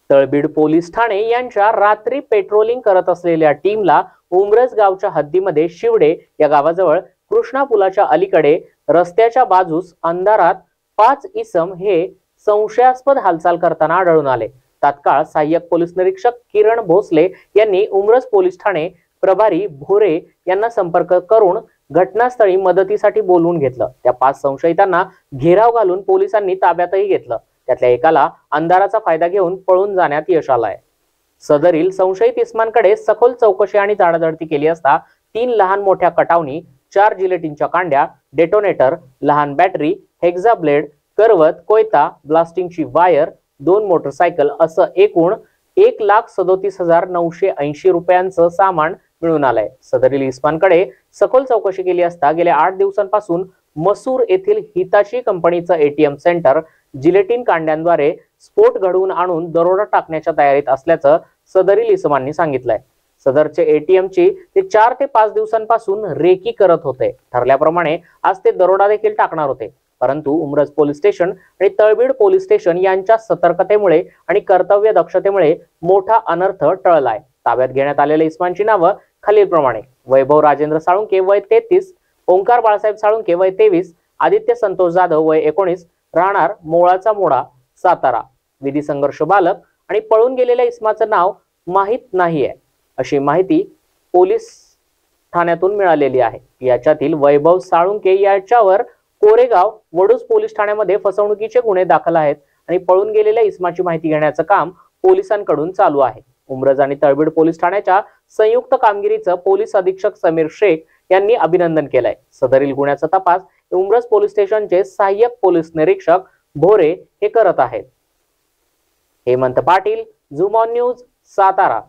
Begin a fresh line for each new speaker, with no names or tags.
Talbid police Thane यांच्या रात्री patrolling करत असलेल्या टीमला उमरज गावच्या हद्दीमध्ये शिवडे या गावाजवळ कृष्णा पुलाच्या अलीकडे रस्त्याच्या बाजूस अंधारात 5 इसम हे संशयास्पद हालचाल करताना आढळून आले। तात्काळ सहाय्यक पोलीस निरीक्षक किरण भोसले यांनी उमरज पोलीस ठाणे प्रभारी भोरे यांना संपर्क करून घटनास्थळी मदतीसाठी बोलवून घेतलं। त्या 5 संशयितांना घेराव घालून पोलिसांनी ताब्यातही घेतलं। त्यातल्या एकाला अंधाराचा फायदा घेऊन पळून जाण्यात यश आलंय। सदरील संशयित इस्मांकडे सखोल चौकशी आणि झाडाझडती केली असता 3 लहान मोठ्या कटावणी, 4 जिलेटिनच्या कांड्या, डेटोनेटर, लहान बॅटरी, हेक्सा ब्लेड, करवत, कोयता, ब्लास्टिंगची वायर, 2 मोटरसायकल असं एकूण 1,37,980 रुपयांचं सामान मिळून आलंय। सदरील इस्मानकडे सखोल चौकशी केली असता गेल्या 8 दिवसांपासून मसूर येथील हिताची कंपनीचं एटीएम सेंटर जिलेटिन कांड्यांद्वारे स्फोट घडवून आणून दरोडा टाकण्याच्या तयारीत असल्याचं सदरील इसमांनी सांगितलंय। सदरचे एटीएमची ते 4 ते 5 दिवसांपासून रेकी करत होते। ठरल्याप्रमाणे आज ते दरोडा देखील टाकणार होते, परंतु उमरज पोलीस स्टेशन आणि तळबीड पोलीस स्टेशन यांच्या सतर्कतेमुळे आणि कर्तव्य दक्षतेमुळे मोठा अनर्थ टळलाय। ताब्यात घेण्यात आलेल्या इस्मांची नावं खालीलप्रमाणे: वैभव राजेंद्र साळुंके वय 33, ओंकार बाळासाहेब साळुंके वय 23, आदित्य संतोष जाधव वय 19, राहणार मोळाचा मोडा, सातारा, विधी संघर्ष बालक आणि पळून गेलेल्या इस्माचं नाव माहित नाहीये अशी माहिती पोलीस ठाण्यातून मिळालेली आहे। याच्यातील वैभव साळुंके याच्यावर कोरेगाव वडूज पोलीस ठाण्यामध्ये फसवणुकीचे गुन्हे दाखल आहेत आणि पळून गेलेल्या इस्माची माहिती घेण्याचं काम पोलिसांकडून चालू आहे। उमरज आणि तळबीड पोलीस ठाण्याच्या संयुक्त कामगिरीचं पोलीस अधीक्षक समीर शेख यांनी अभिनंदन केलंय। सदरील गुन्ह्याचा तपास उमरज पोलीस स्टेशनचे सहाय्यक पोलीस निरीक्षक भोरे हे करत आहेत। Hemant Patil, zoom on news, Satara.